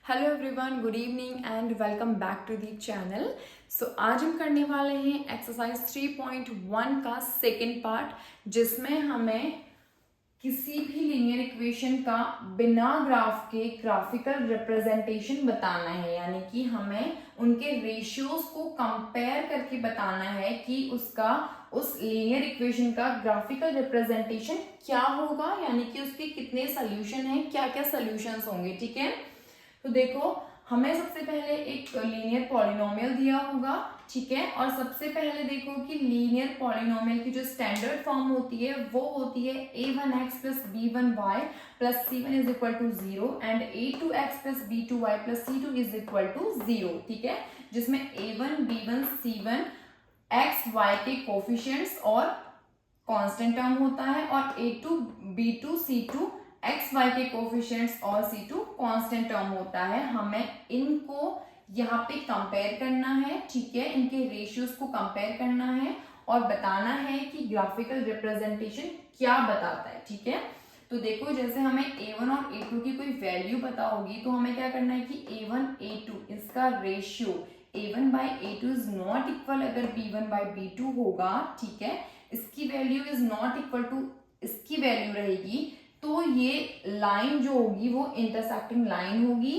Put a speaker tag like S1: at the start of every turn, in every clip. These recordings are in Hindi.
S1: Hello everyone, good evening and welcome back to the channel. So आज हम करने वाले हैं एक्सरसाइज 3.1 का सेकेंड पार्ट, जिसमें हमें किसी भी लीनियर इक्वेशन का बिना ग्राफ के ग्राफिकल रिप्रेजेंटेशन बताना है। यानी कि हमें उनके रेशियोज को कंपेयर करके बताना है कि उसका उस लीनियर इक्वेशन का ग्राफिकल रिप्रेजेंटेशन क्या होगा, यानी कि उसके कितने सोल्यूशन हैं, क्या क्या सोल्यूशंस होंगे। ठीक है, तो देखो हमें सबसे पहले एक लीनियर पॉलिनोमियल दिया होगा। ठीक है, और सबसे पहले देखो कि लीनियर पॉलिनोमियल की जो स्टैंडर्ड फॉर्म होती है वो होती है a1x plus b1y plus c1 is equal to 0 and a2x plus b2y plus c2 is equal to 0। ठीक है, जिसमें a1 b1 c1 x y के कोफिशिएंट्स और कांस्टेंट टर्म होता है, और a2 b2 c2 x Y के कोफिशिएंट्स और C2 कांस्टेंट टर्म होता है। हमें इनको यहाँ पे कंपेयर करना है। ठीक है, इनके रेशियोज को कंपेयर करना है और बताना है कि ग्राफिकल रिप्रेजेंटेशन क्या बताता है। ठीक है, तो देखो जैसे हमें A1 और A2 की कोई वैल्यू पता होगी तो हमें क्या करना है कि A1 A2 इसका ratio A1 by A2 is not equal अगर B1 बाई B2 होगा। ठीक है, इसकी value is not equal to इसकी वैल्यू रहेगी, तो ये लाइन जो होगी वो इंटरसेक्टिंग लाइन होगी।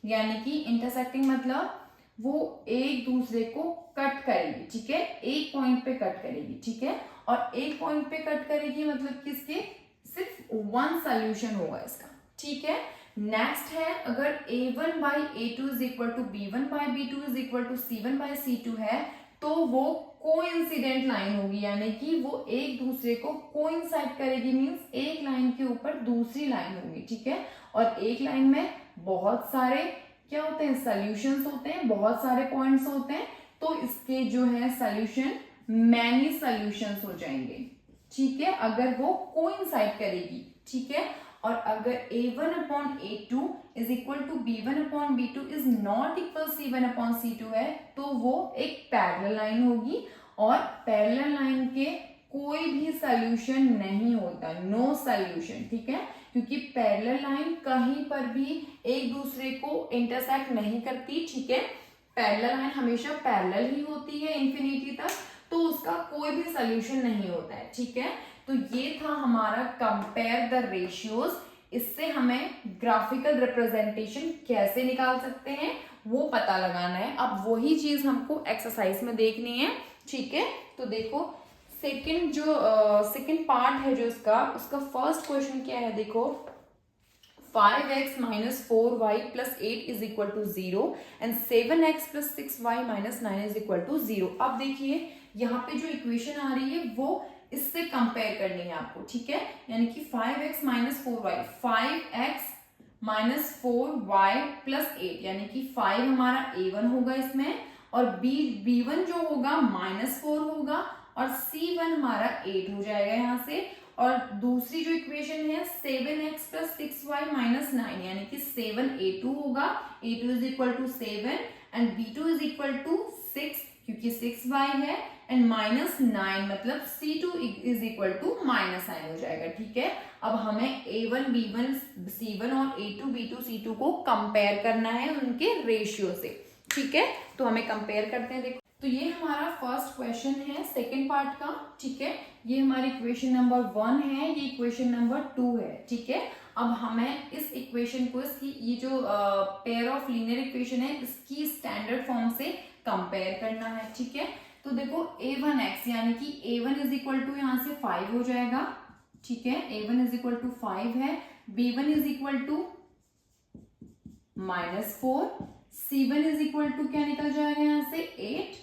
S1: यानी कि इंटरसेक्टिंग मतलब वो एक दूसरे को कट करेगी। ठीक है, एक पॉइंट पे कट करेगी। ठीक है, और एक पॉइंट पे कट करेगी मतलब किसके, सिर्फ वन सॉल्यूशन होगा इसका। ठीक है, नेक्स्ट है अगर a1 by a2 is equal to b1 by b2 is equal to c1 by c2 है, तो वो कोइंसिडेंट लाइन होगी। यानी कि वो एक दूसरे को कोइंसाइड करेगी, मींस एक लाइन के ऊपर दूसरी लाइन होगी। ठीक है, और एक लाइन में बहुत सारे क्या होते हैं, सॉल्यूशंस होते हैं, बहुत सारे पॉइंट्स होते हैं, तो इसके जो है सॉल्यूशन मैनी सॉल्यूशंस हो जाएंगे। ठीक है, अगर वो कोइंसाइड करेगी। ठीक है, और अगर a1 upon a2 is equal to b1 upon b2 is not equal c1 upon c2 है, तो वो एक पैरेलल लाइन होगी, और पैरेलल लाइन के कोई भी सॉल्यूशन नहीं होता, नो सॉल्यूशन। ठीक है, क्योंकि पैरेलल लाइन कहीं पर भी एक दूसरे को इंटरसेक्ट नहीं करती। ठीक है, पैरेलल लाइन हमेशा पैरेलल ही होती है इंफिनिटी तक, तो उसका कोई भी सॉल्यूशन नहीं होता है। ठीक है, तो ये था हमारा कंपेयर द रेशियोज। इससे हमें ग्राफिकल रिप्रेजेंटेशन कैसे निकाल सकते हैं वो पता लगाना है। अब वही चीज हमको एक्सरसाइज में देखनी है। ठीक है, तो देखो सेकंड पार्ट है जो उसका फर्स्ट क्वेश्चन क्या है, देखो 5x minus 4y plus 8 is equal to 0 and 7x plus 6y minus 9 is equal to 0। अब देखिए यहाँ पे जो इक्वेशन आ रही है वो इससे कंपेयर करनी है आपको। ठीक है, यानी कि 5x minus 4y 5x minus 4y plus 8, यानी कि 5 हमारा a1 होगा इसमें, और b1 जो होगा -4 होगा, और c1 हमारा 8 हो जाएगा यहाँ से। और दूसरी जो इक्वेशन है 7x प्लस 6y माइनस 9, यानी कि 7a2 होगा, a2 is equal to 7 and b2 is equal to 6 क्योंकि 6y है, एंड माइनस 9 मतलब c2 is equal to minus 9 हो जाएगा। ठीक है, अब हमें a1 b1 c1 और a2 b2 c2 को कंपेयर करना है उनके रेशियो से। ठीक है, तो हमें कंपेयर करते हैं। देखो तो ये हमारा फर्स्ट क्वेश्चन है सेकंड पार्ट का। ठीक है, ये हमारी इक्वेशन नंबर 1 है, ये इक्वेशन नंबर 2 है। ठीक है, अब हमें इस इक्वेशन को इसकी ये जो पेयर ऑफ लीनियर इक्वेशन है इसकी स्टैंडर्ड फॉर्म से कंपेयर करना है। ठीक है, तो देखो a1x यानी कि a1 इज इक्वल टू यहाँ से 5 हो जाएगा। ठीक है, a1 इज इक्वल टू 5 है, b1 is equal to -4, c1 is equal to क्या निकल जाएगा यहाँ से 8।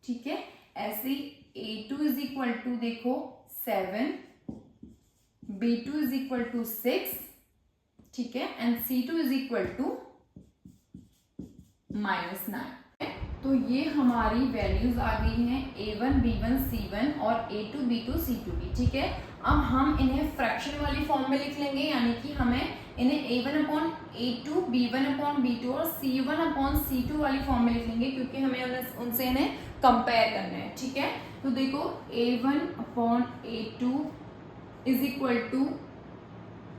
S1: ठीक है, ऐसे a2 इज इक्वल टू देखो 7, b2 इज इक्वल टू 6। ठीक है, and c2 is equal to -9। तो ये हमारी वैल्यूज आ गई हैं a1 b1 c1 और a2 b2 c2 की। ठीक है, अब हम इन्हें फ्रैक्शन वाली फॉर्म में लिख लेंगे, यानी कि हमें इन्हें a1 upon a2 b1 upon b2 और c1 अपॉन c2 वाली फॉर्म में लिख लेंगे, क्योंकि हमें उनसे इन्हें कंपेयर करना है। ठीक है, तो देखो a1 upon a2 is equal to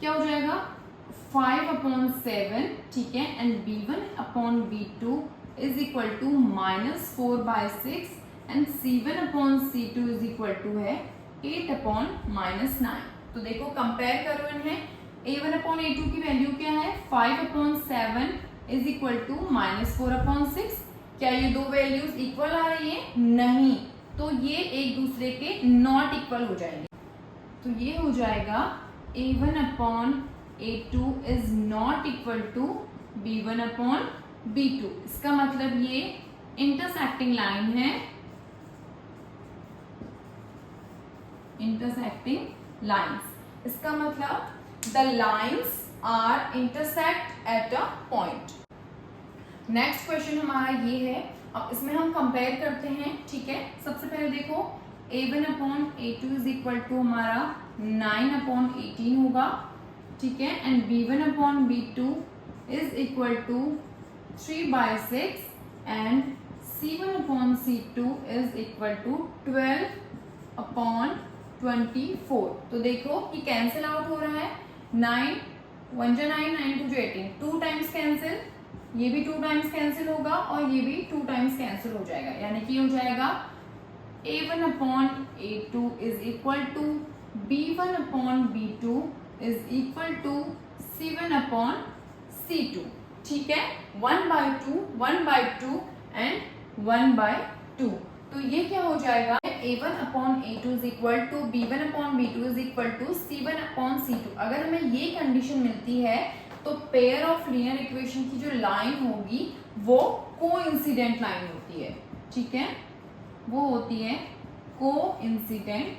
S1: क्या हो जाएगा 5/7, ठीक है, and B1/B2 is equal to -4/6 and C1/C2 is equal to है 8/-9। तो देखो कंपेयर करो इन्हें, A1/A2 की वैल्यू क्या है 5/7 इज इक्वल टू -4/6। क्या ये दो वैल्यूज इक्वल आ रही है? नहीं, तो ये एक दूसरे के नॉट इक्वल हो जाएंगे। तो ये हो जाएगा A1/A2 is not equal to B1/B2। इसका मतलब ये इंटरसेक्टिंग लाइन है, इंटरसेक्टिंग लाइंस। इसका मतलब the lines are intersect at a point. Next question हमारा ये है, अब इसमें हम कंपेयर करते हैं, ठीक है। सबसे पहले देखो A1/A2 इज इक्वल टू हमारा 9/18 होगा, ठीक है, and B1/B2 is equal to 3/6 and C1/C2 is equal to 12/24। तो देखो कि कैंसिल आउट हो रहा है, 9 1 जा 9, 9 2 जा 18, 2 टाइम्स कैंसिल, ये भी 2 टाइम्स कैंसिल होगा और ये भी 2 टाइम्स कैंसिल हो जाएगा, यानी कि हो जाएगा A1/A2 is equal to B1/B2 is equal to C1/C2, ठीक है, 1/2 1/2 एंड 1/2। तो ये क्या हो जाएगा, A1/A2 is equal to B1/B2 is equal to C1/C2। अगर हमें ये कंडीशन मिलती है तो पेयर ऑफ लीनियर इक्वेशन की जो लाइन होगी वो कोइंसिडेंट लाइन होती है, ठीक है, वो होती है कोइंसिडेंट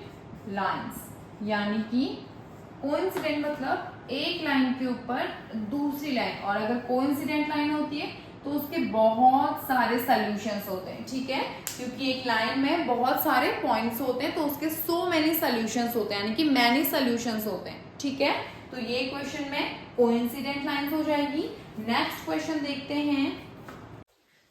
S1: लाइंस। यानी कि कोइंसिडेंट मतलब एक लाइन के ऊपर दूसरी लाइन, और अगर कोइंसिडेंट लाइन होती है तो उसके बहुत सारे सॉल्यूशंस होते हैं, ठीक है, क्योंकि एक लाइन में बहुत सारे पॉइंट्स होते हैं तो उसके सो मेनी सॉल्यूशंस होते हैं, यानी कि मैनी सॉल्यूशंस होते हैं, ठीक है। तो ये क्वेश्चन में कोइंसिडेंट लाइंस हो जाएगी। नेक्स्ट क्वेश्चन देखते हैं।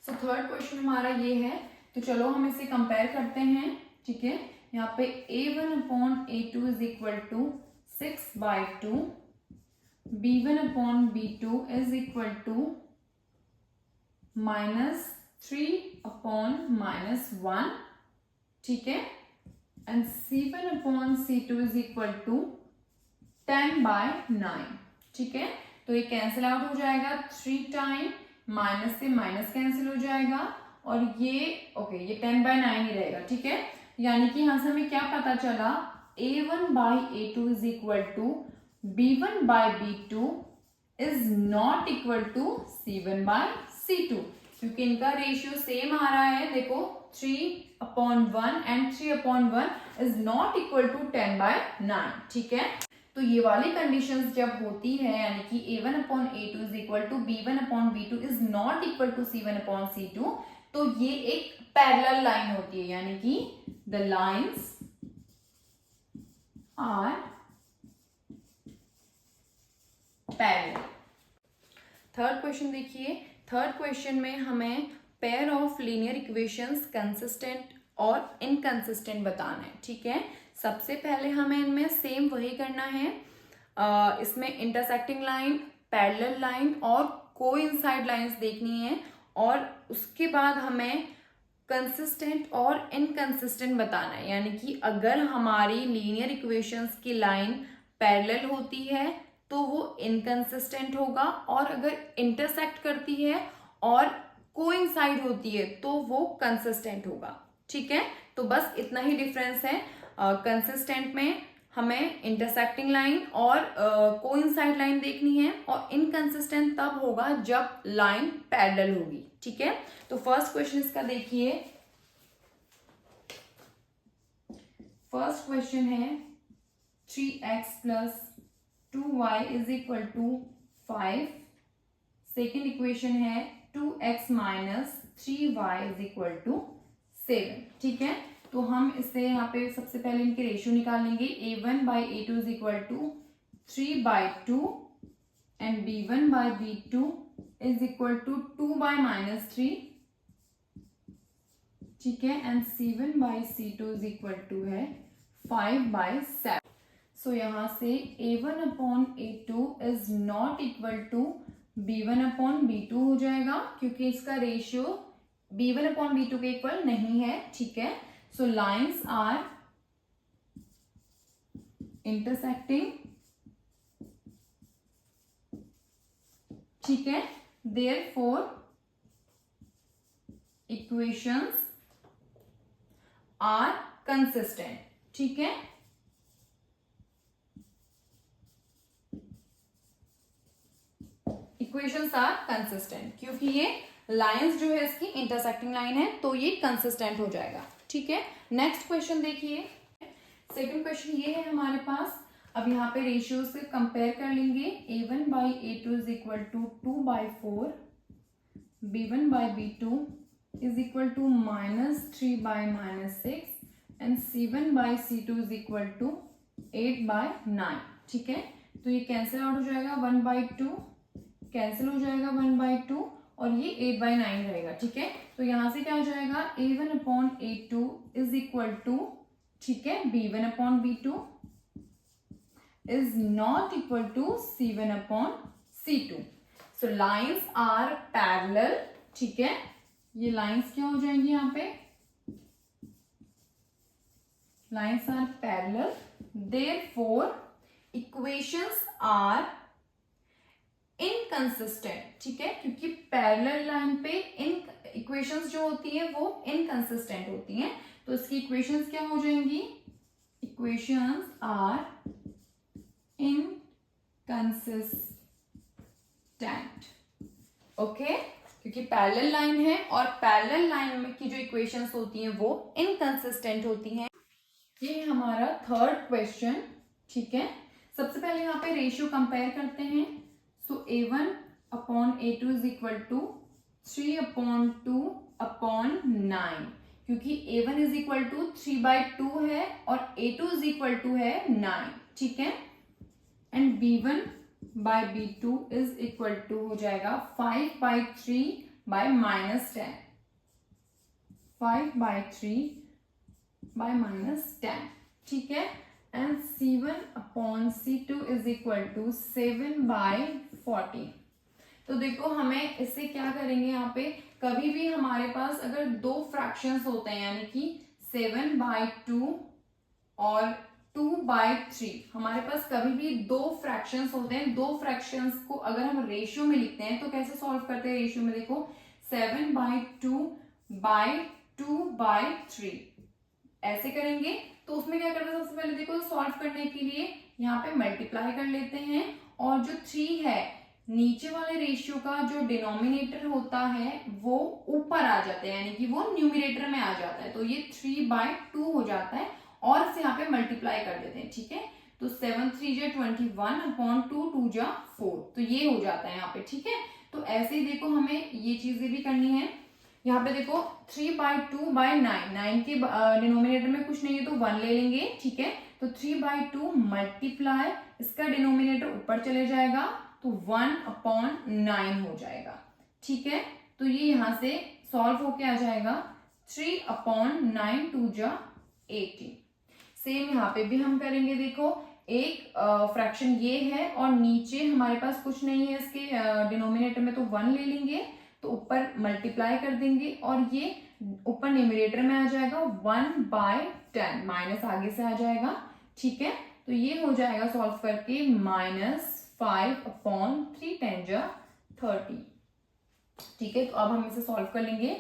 S1: सो थर्ड क्वेश्चन हमारा ये है, तो चलो हम इसे कंपेयर करते हैं, ठीक है। यहाँ पे A1/A2 is equal to 6/2, B1/B2 is equal to -3/-1, ठीक है, and C1/C2 is equal to 10/9, ठीक है। तो ये कैंसिल आउट हो जाएगा, 3 टाइम माइनस से माइनस कैंसिल हो जाएगा और ये ये 10/9 ही रहेगा, ठीक है। यानी कि यहां से हमें क्या पता चला, A1/A2 is equal to B1/B2 is not equal to C1/C2, क्योंकि इनका रेशियो सेम आ रहा है। देखो 3/1 and 3/1 is not equal to 10/9, ठीक है। तो ये वाली कंडीशंस जब होती है, यानी कि A1/A2 is equal to B1/B2 is not equal to C1/C2, तो ये एक पैरेलल लाइन होती है, यानी कि the lines are parallel. Third question देखिए, थर्ड क्वेश्चन में हमें pair of linear equations consistent और इनकंसिस्टेंट बताना है, ठीक है। सबसे पहले हमें इनमें सेम वही करना है, इसमें इंटरसेक्टिंग लाइन, पैरेलल लाइन और कोइंसाइड लाइंस देखनी है, और उसके बाद हमें कंसिस्टेंट और इनकंसिस्टेंट बताना है। यानी कि अगर हमारी लीनियर इक्वेशंस की लाइन पैरेलल होती है तो वो इनकंसिस्टेंट होगा, और अगर इंटरसेक्ट करती है और कोइंसाइड होती है तो वो कंसिस्टेंट होगा, ठीक है। तो बस इतना ही डिफरेंस है। कंसिस्टेंट में हमें इंटरसेक्टिंग लाइन और कोइंसाइड लाइन देखनी है, और इनकंसिस्टेंट तब होगा जब लाइन पैरेलल होगी, ठीक है। तो फर्स्ट क्वेश्चन इसका देखिए, फर्स्ट क्वेश्चन है 3x + 2y is equal to 5। Second equation है 2x - 3y is equal to 7, ठीक है। तो हम इससे यहाँ पे सबसे पहले इनके रेशियो निकालेंगे। A1/A2 is equal to 3/2 and B1/B2 is equal to 2/-3, ठीक है, and C1/C2 is equal to है 5/7। सो यहाँ से a1 upon a2 is not equal to b1 upon b2 हो जाएगा, क्योंकि इसका रेशियो b1 अपॉन b2 के इक्वल नहीं है, ठीक है। सो लाइन्स आर इंटरसेक्टिंग, ठीक है। देयरफॉर इक्वेशंस आर कंसिस्टेंट, ठीक है। इक्वेशंस आर कंसिस्टेंट, क्योंकि ये लाइंस जो है इसकी इंटरसेक्टिंग लाइन है, तो ये कंसिस्टेंट हो जाएगा, ठीक है। नेक्स्ट क्वेश्चन देखिए, सेकंड क्वेश्चन ये है हमारे पास। अब यहाँ पे रेशियो से कंपेयर कर लेंगे। a1 by a2 is equal to 2/4, b1 by b2 is equal to -3 by -6 and c1 by c2 is equal to 8/9, ठीक है। तो ये कैंसिल आउट हो जाएगा, 1/2 कैंसिल हो जाएगा 1/2 और ये 8/9 रहेगा, ठीक है। तो यहाँ से क्या हो जाएगा, a1 upon a2 is equal to, ठीक है, b1 upon b2 is not equal to c1 upon c2। So lines are parallel, ठीक है। ये लाइन्स क्या हो जाएंगी यहाँ पे, lines are parallel, therefore equations are inconsistent, ठीक है, क्योंकि पैरेलल लाइन पे इन इक्वेशंस जो होती है वो इनकंसिस्टेंट होती हैं, तो इसकी इक्वेशंस क्या हो जाएंगी, इक्वेशंस आर इनकंसिस्टेंट, ओके, क्योंकि पैरेलल लाइन है और पैरेलल लाइन में की जो इक्वेशंस होती हैं वो इनकंसिस्टेंट होती हैं। ये हमारा थर्ड क्वेश्चन, ठीक है। सबसे पहले यहाँ पे रेशियो कंपेयर करते हैं। So a1 upon a2 is equal to 3/2 upon 9, क्योंकि a1 इज इक्वल टू 3/2 है और a2 इज इक्वल टू है 9, ठीक है। And b1 by b2 is equal to हो जाएगा 5/3 बाई -10, 5/3 बाई -10, ठीक है। And c1 upon c2 is equal to 7/14। तो देखो हमें इससे क्या करेंगे, यहाँ पे कभी भी हमारे पास अगर दो फ्रैक्शंस होते हैं, यानी कि 7/2 और 2/3, हमारे पास कभी भी दो फ्रैक्शंस होते हैं, दो फ्रैक्शंस को अगर हम रेशियो में लिखते हैं तो कैसे सॉल्व करते हैं रेशियो में, देखो 7/2/2/3 ऐसे करेंगे। तो उसमें क्या करते हैं, सबसे पहले देखो सॉल्व करने के लिए यहाँ पे मल्टीप्लाई कर लेते हैं, और जो 3 है नीचे वाले रेशियो का जो डिनोमिनेटर होता है वो ऊपर आ जाता है, यानी कि वो न्यूमिनेटर में आ जाता है, तो ये 3/2 हो जाता है और इसे यहाँ पे मल्टीप्लाई कर देते हैं, ठीक है। तो 7 3 जा 21 अपॉन 2 2 जा 4, तो ये हो जाता है यहाँ पे, ठीक है। तो ऐसे ही देखो हमें ये चीजें भी करनी है। यहाँ पे देखो 3/2/9, 9 के डिनोमिनेटर में कुछ नहीं है तो 1 ले लेंगे, ठीक है। तो 3/2 मल्टीप्लाई, इसका डिनोमिनेटर ऊपर चले जाएगा तो 1/9 हो जाएगा, ठीक है। तो ये यहाँ से सॉल्व होके आ जाएगा 3/9 2 जा 18। सेम यहाँ पे भी हम करेंगे, देखो एक फ्रैक्शन ये है और नीचे हमारे पास कुछ नहीं है इसके डिनोमिनेटर में, तो 1 ले लेंगे, तो ऊपर मल्टीप्लाई कर देंगे और ये ऊपर न्यूमरेटर में आ जाएगा 1/10, माइनस आगे से आ जाएगा, ठीक है। तो ये हो जाएगा सॉल्व करके -5/3 10 जा 30, ठीक है। तो अब हम इसे सॉल्व कर लेंगे,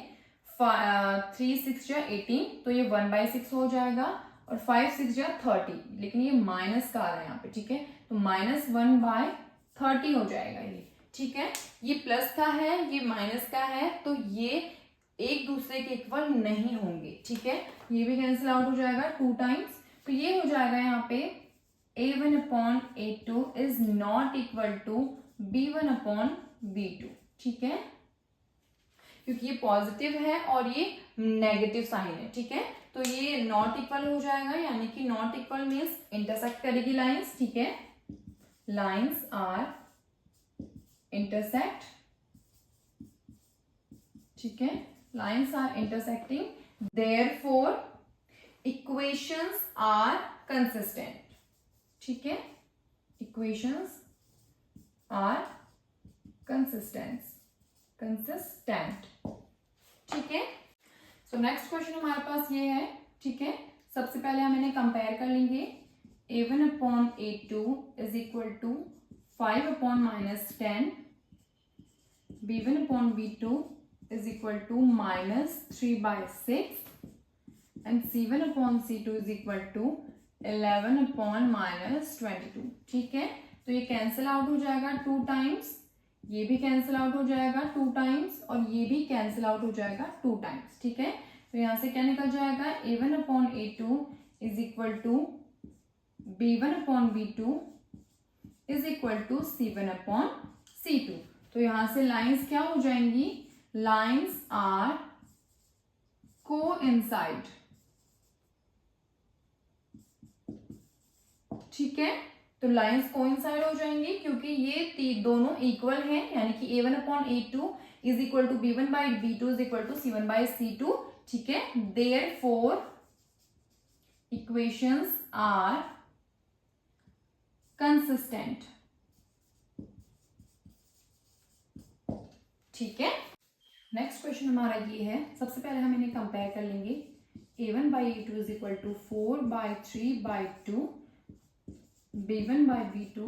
S1: 3 6 जा 18, तो ये 1/6 हो जाएगा और 5 6 जा 30, लेकिन ये माइनस का आ रहा है यहाँ पे, ठीक है। तो -1/30 हो जाएगा ये, ठीक है। ये प्लस का है, ये माइनस का है, तो ये एक दूसरे के इक्वल नहीं होंगे, ठीक है। ये भी कैंसिल आउट हो जाएगा 2 टाइम्स, तो ये हो जाएगा यहाँ पे a1 upon a2 is not equal to b1 upon b2, ठीक है, क्योंकि ये पॉजिटिव है और ये नेगेटिव साइन है, ठीक है। तो ये नॉट इक्वल हो जाएगा, यानी कि नॉट इक्वल मीन्स इंटरसेक्ट करेगी लाइंस, ठीक है। लाइंस आर इंटरसेक्ट, ठीक है, lines are intersecting, therefore equations are consistent, ठीक है, इक्वेशंस आर कंसिस्टेंट, ठीक है। सो नेक्स्ट क्वेश्चन हमारे पास ये है, ठीक है। सबसे पहले हम इन्हें कंपेयर कर लेंगे। a1 upon a2 is equal to 5 upon -10, b1 upon b2 is equal to -3/6 and c1 upon c2 is equal to 11 upon -22, ठीक है। तो ये कैंसिल आउट हो जाएगा 2 टाइम्स, ये भी कैंसिल आउट हो जाएगा 2 टाइम्स और ये भी कैंसिल आउट हो जाएगा 2 टाइम्स, ठीक है। तो यहां से क्या निकल जाएगा, a1 upon a2 is equal to b1 upon b2 is equal to c1 upon c2। तो यहां से लाइंस क्या हो जाएंगी, लाइंस आर कोइंसाइड, ठीक है। तो लाइंस कोइंसाइड हो जाएंगी क्योंकि ये दोनों इक्वल हैं, यानी कि a1 upon a2 is equal to b1 by b2 is equal to c1 by c2, ठीक है। देयरफॉर इक्वेशंस आर कंसिस्टेंट, ठीक है। नेक्स्ट क्वेश्चन हमारा ये है, सबसे पहले हम इन्हें कंपेयर कर लेंगे। a1 by a2 is equal to 4/3/2, b1 by b2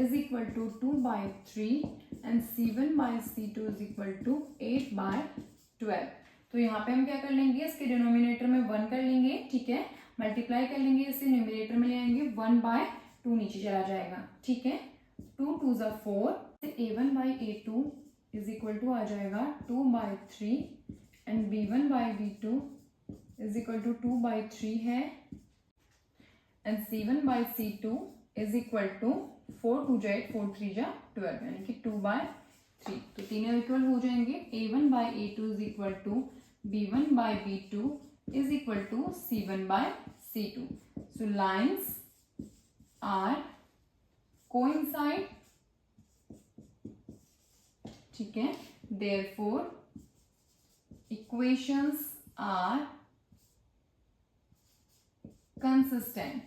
S1: is equal to 2/3 and c1 by c2 is equal to 8/12। तो यहाँ पे हम क्या कर लेंगे, इसके डिनोमिनेटर में 1 कर लेंगे, ठीक है। मल्टीप्लाई कर लेंगे, इसे न्यूमिनेटर में ले आएंगे, 1/2 नीचे चला जाएगा, ठीक है। 2 2s are 4, a1 by a2 is equal to आ जाएगा 2/3 and b1 by b2 is equal to 2/3 है and c1 by c2 is equal to 4 2 जा 8 4 3 जा 12, यानी कि 2/3। तो तीनों इक्वल हो जाएंगे। a1 by a2 is equal to b1 by b2 is equal to c1 by c2। So lines are coincide, ठीक है। Therefore equations are consistent,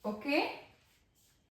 S1: okay।